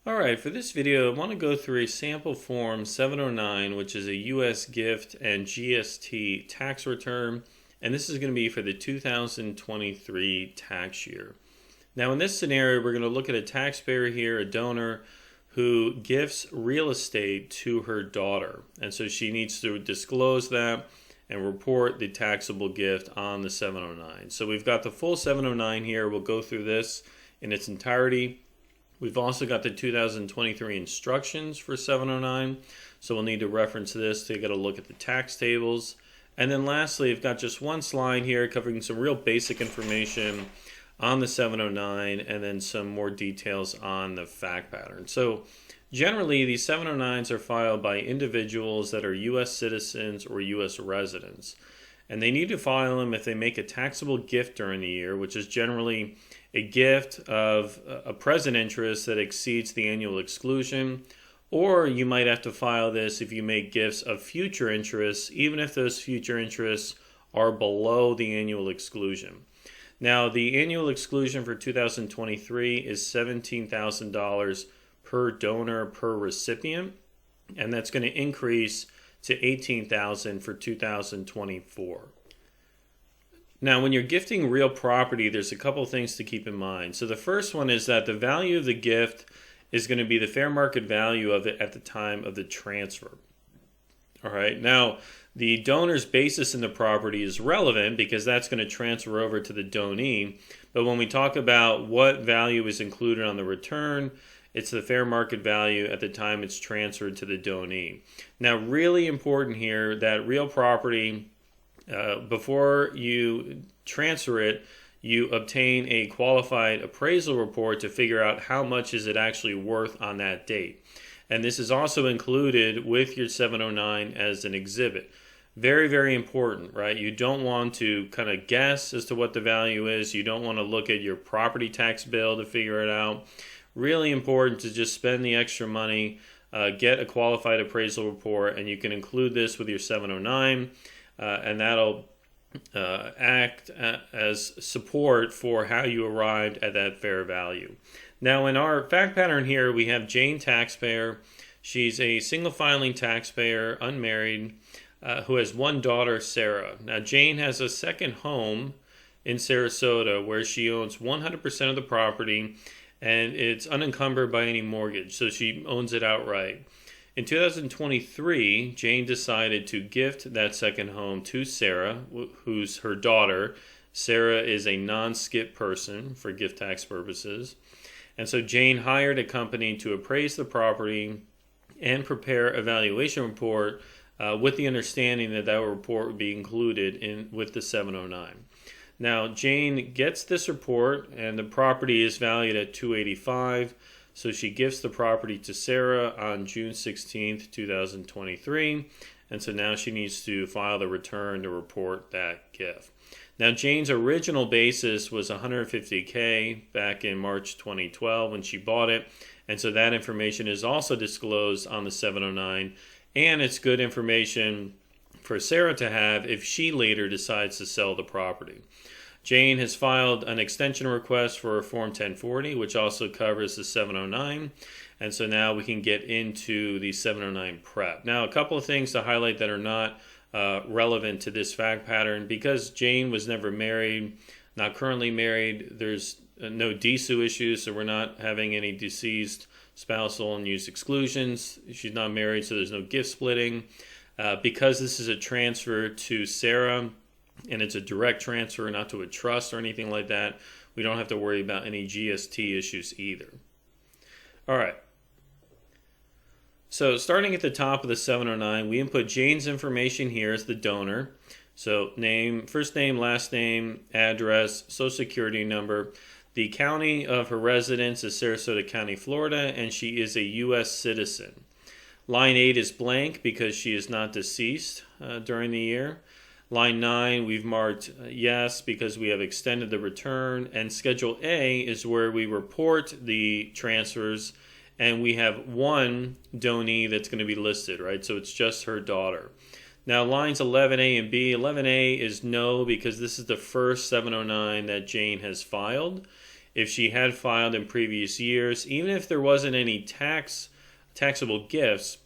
Alright, for this video I want to go through a sample form 709, which is a U.S. gift and GST tax return, and this is going to be for the 2023 tax year. Now in this scenario we're going to look at a taxpayer here, a donor, who gifts real estate to her daughter, and so she needs to disclose that and report the taxable gift on the 709. So we've got the full 709 here. We'll go through this in its entirety. We've also got the 2023 instructions for 709, so we'll need to reference this to get a look at the tax tables. And then lastly, I've got just one slide here covering some real basic information on the 709 and then some more details on the fact pattern. So generally, these 709s are filed by individuals that are U.S. citizens or U.S. residents. And they need to file them if they make a taxable gift during the year, which is generally a gift of a present interest that exceeds the annual exclusion. Or you might have to file this if you make gifts of future interests, even if those future interests are below the annual exclusion. Now, the annual exclusion for 2023 is $17,000 per donor per recipient, and that's going to increase to $18,000 for 2024. Now, when you're gifting real property, there's a couple things to keep in mind. So the first one is that the value of the gift is going to be the fair market value of it at the time of the transfer. All right. Now, the donor's basis in the property is relevant because that's going to transfer over to the donee. But when we talk about what value is included on the return, it's the fair market value at the time it's transferred to the donee. Now, really important here that real property, before you transfer it, you obtain a qualified appraisal report to figure out how much is it actually worth on that date. And this is also included with your 709 as an exhibit. Very, very important, right? You don't want to kind of guess as to what the value is. You don't want to look at your property tax bill to figure it out. Really important to just spend the extra money, get a qualified appraisal report, and you can include this with your 709, and that'll act as support for how you arrived at that fair value. Now, in our fact pattern here, we have Jane, taxpayer. She's a single filing taxpayer, unmarried, who has one daughter, Sarah. Now, Jane has a second home in Sarasota where she owns 100% of the property, and it's unencumbered by any mortgage, so she owns it outright. In 2023, Jane decided to gift that second home to Sarah, who's her daughter. Sarah is a non-skip person for gift tax purposes. And so Jane hired a company to appraise the property and prepare a valuation report with the understanding that that report would be included with the 709. Now, Jane gets this report, and the property is valued at $285,000. So she gifts the property to Sarah on June 16th, 2023. And so now she needs to file the return to report that gift. Now, Jane's original basis was $150,000 back in March 2012 when she bought it. And so that information is also disclosed on the 709. And it's good information for Sarah to have if she later decides to sell the property. Jane has filed an extension request for Form 1040, which also covers the 709. And so now we can get into the 709 prep. Now, a couple of things to highlight that are not relevant to this fact pattern. Because Jane was never married, not currently married, there's no DSU issues, so we're not having any deceased spousal and use exclusions. She's not married, so there's no gift splitting. Because this is a transfer to Sarah, and it's a direct transfer, not to a trust or anything like that, we don't have to worry about any GST issues either. All right. So starting at the top of the 709, we input Jane's information here as the donor. So name, first name, last name, address, social security number. The county of her residence is Sarasota County, Florida, and she is a U.S. citizen. Line 8 is blank because she is not deceased during the year. Line 9, we've marked yes because we have extended the return. And Schedule A is where we report the transfers, and we have one donee that's going to be listed, right? So it's just her daughter. Now, lines 11A and B. 11A is no because this is the first 709 that Jane has filed. if she had filed in previous years. Even if there wasn't any taxable gifts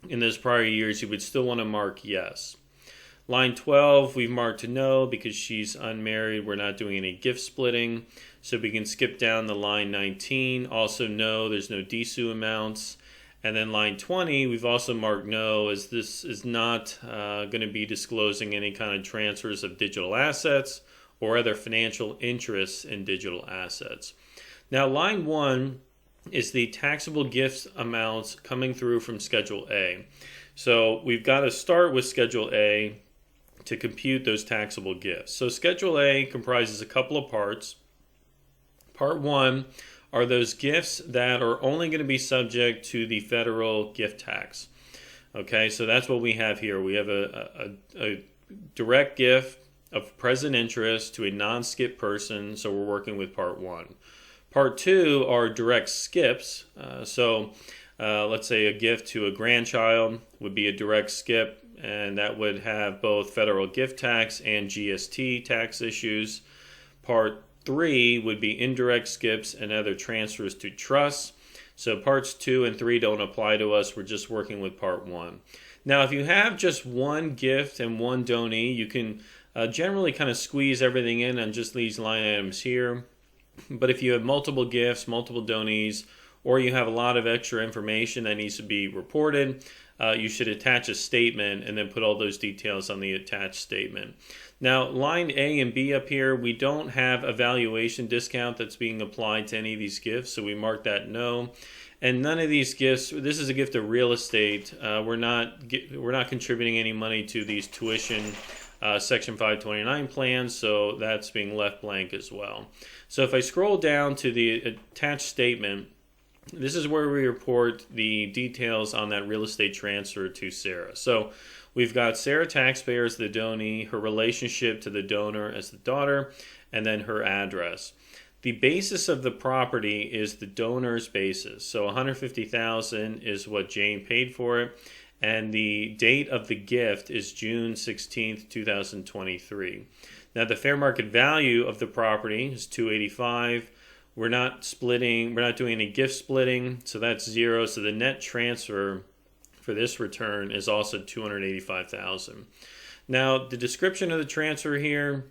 in those prior years, you would still want to mark yes. Line 12, we've marked no because she's unmarried. We're not doing any gift splitting. So we can skip down to line 19. Also no, there's no DSU amounts. And then line 20, we've also marked no, as this is not going to be disclosing any kind of transfers of digital assets or other financial interests in digital assets. Now line 1 is the taxable gifts amounts coming through from Schedule A. So we've got to start with Schedule A to compute those taxable gifts. So Schedule A comprises a couple of parts. Part 1 are those gifts that are only going to be subject to the federal gift tax. Okay, so that's what we have here. We have a direct gift of present interest to a non-skip person, so we're working with Part 1. Part 2 are direct skips. Let's say a gift to a grandchild would be a direct skip, and that would have both federal gift tax and GST tax issues. Part 3 would be indirect skips and other transfers to trusts. So parts 2 and 3 don't apply to us. We're just working with part 1. Now, if you have just one gift and one donee, you can generally kind of squeeze everything in on just these line items here. But if you have multiple gifts, multiple donees, or you have a lot of extra information that needs to be reported, you should attach a statement and then put all those details on the attached statement. Now, line A and B up here, we don't have a valuation discount that's being applied to any of these gifts, so we mark that no. And none of these gifts, this is a gift of real estate. We're not contributing any money to these tuition Section 529 plans, so that's being left blank as well. So if I scroll down to the attached statement, this is where we report the details on that real estate transfer to Sarah. So we've got Sarah taxpayer as the donee, her relationship to the donor as the daughter, and then her address. The basis of the property is the donor's basis. So $150,000 is what Jane paid for it, and the date of the gift is June 16th, 2023. Now the fair market value of the property is $285,000. We're not doing any gift splitting, so that's zero. So the net transfer for this return is also $285,000. Now, the description of the transfer here,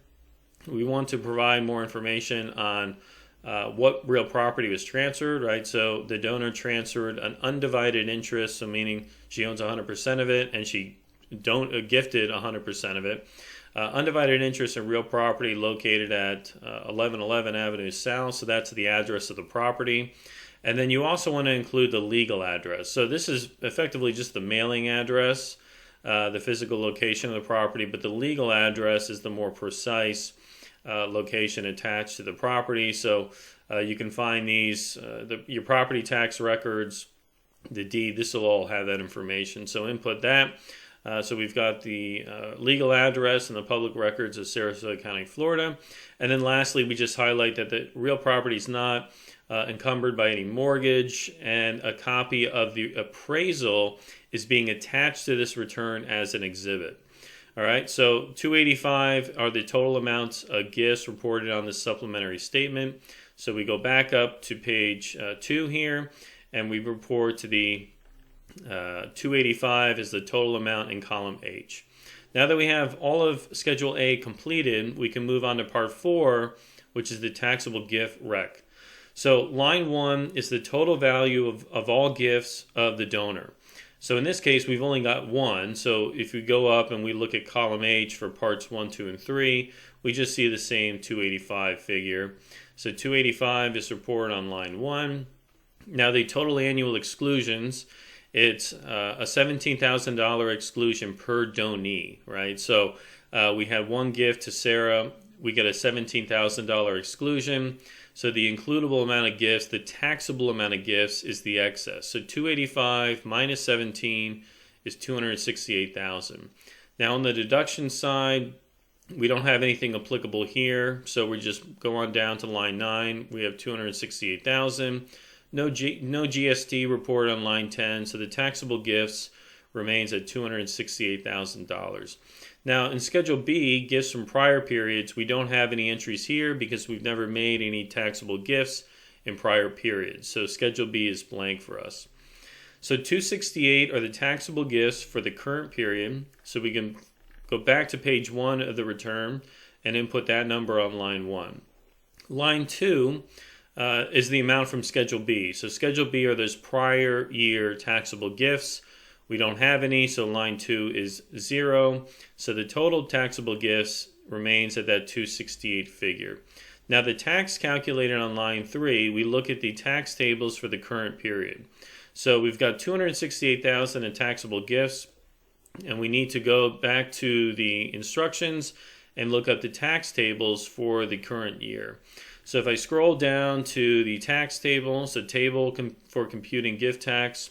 we want to provide more information on what real property was transferred, right? So the donor transferred an undivided interest, so meaning she owns 100% of it, and she gifted 100% of it. Undivided interest in real property located at 1111 Avenue South, so that's the address of the property. And then you also want to include the legal address. So this is effectively just the mailing address, the physical location of the property, but the legal address is the more precise location attached to the property. So you can find these, your property tax records, the deed, this will all have that information. So input that. So we've got the legal address and the public records of Sarasota County, Florida. And then lastly, we just highlight that the real property is not encumbered by any mortgage, and a copy of the appraisal is being attached to this return as an exhibit. All right, so $285,000 are the total amounts of gifts reported on the supplementary statement. So we go back up to page 2 here, and we report to the $285,000 is the total amount in column H. Now that we have all of Schedule A completed, we can move on to Part 4, which is the taxable gift rec. So line 1 is the total value of all gifts of the donor. So in this case, we've only got one. So if we go up and we look at column H for parts 1, 2, and 3, we just see the same $285,000 figure. So $285,000 is reported on line 1. Now the total annual exclusions, it's a $17,000 exclusion per donee, right? So we had one gift to Sarah. We get a $17,000 exclusion. So the includable amount of gifts, the taxable amount of gifts, is the excess. So $285,000 minus 17 is $268,000. Now on the deduction side, we don't have anything applicable here. So we just go on down to line 9. We have $268,000. No GST reported on line 10, so the taxable gifts remains at $268,000. Now in Schedule B, gifts from prior periods, we don't have any entries here because we've never made any taxable gifts in prior periods. So Schedule B is blank for us. So 268 are the taxable gifts for the current period. So we can go back to page 1 of the return and input that number on line 1. Line 2 is the amount from Schedule B. So Schedule B are those prior year taxable gifts. We don't have any, so line 2 is 0. So the total taxable gifts remains at that 268 figure. Now the tax calculated on line 3, we look at the tax tables for the current period. So we've got $268,000 in taxable gifts, and we need to go back to the instructions and look up the tax tables for the current year. So if I scroll down to the tax table, so table for computing gift tax,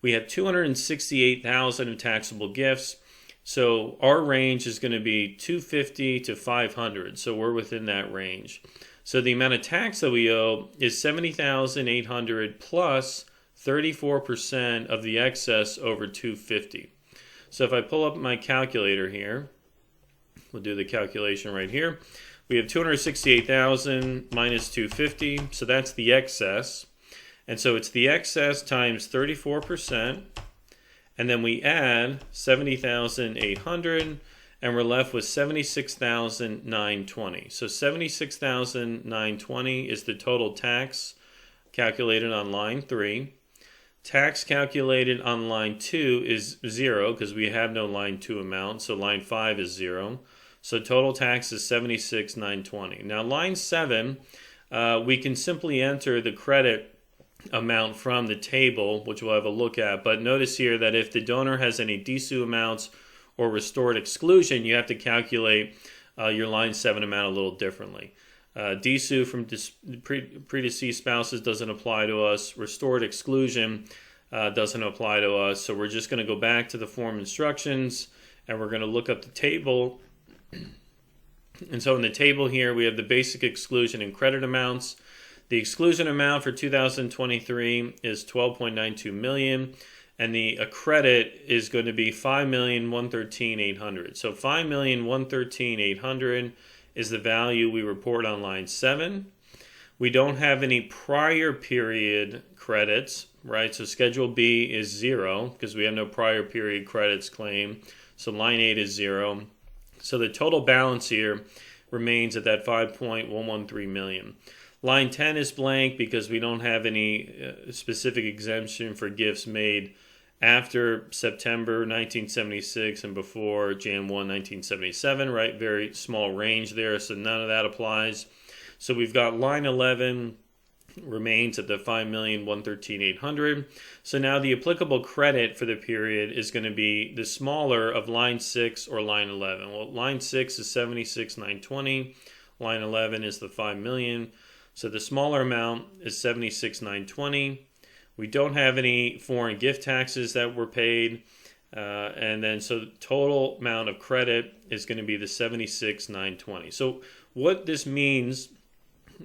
we have $268,000 of taxable gifts. So our range is going to be $250 to $500. So we're within that range. So the amount of tax that we owe is $70,800 plus 34% of the excess over $250. So if I pull up my calculator here, we'll do the calculation right here. We have $268,000 minus $250, so that's the excess. And so it's the excess times 34%, and then we add $70,800, and we're left with $76,920. So $76,920 is the total tax calculated on line 3. Tax calculated on line 2 is 0 because we have no line 2 amount, so line 5 is 0. So total tax is $76,920. Now line 7, we can simply enter the credit amount from the table, which we'll have a look at. But notice here that if the donor has any DSU amounts or restored exclusion, you have to calculate your line 7 amount a little differently. DSU from predeceased spouses doesn't apply to us. Restored exclusion doesn't apply to us. So we're just going to go back to the form instructions and we're going to look up the table. And so in the table here, we have the basic exclusion and credit amounts. The exclusion amount for 2023 is $12.92 million, and the credit is going to be $5,113,800. So $5,113,800 is the value we report on line 7. We don't have any prior period credits, right? So Schedule B is 0 because we have no prior period credits claim. So line 8 is 0. So the total balance here remains at that $5.113 million. Line 10 is blank because we don't have any specific exemption for gifts made after September 1976 and before Jan 1, 1977, right? Very small range there, so none of that applies. So we've got line 11 remains at the $5,113,800. So now the applicable credit for the period is going to be the smaller of line 6 or line 11. Well, line 6 is $76,920. Line 11 is the $5 million. So the smaller amount is $76,920. We don't have any foreign gift taxes that were paid. And then so the total amount of credit is going to be the $76,920. So what this means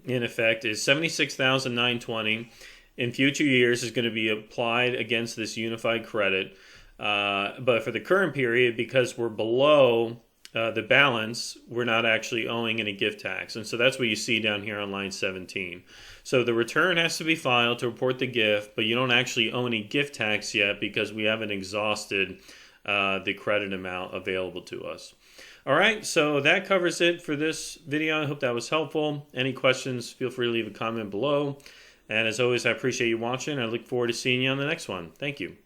in effect is $76,920 in future years is going to be applied against this unified credit. But for the current period, because we're below the balance, we're not actually owing any gift tax. And so that's what you see down here on line 17. So the return has to be filed to report the gift, but you don't actually owe any gift tax yet because we haven't exhausted the credit amount available to us. All right, so that covers it for this video. I hope that was helpful. Any questions, feel free to leave a comment below. And as always, I appreciate you watching. I look forward to seeing you on the next one. Thank you.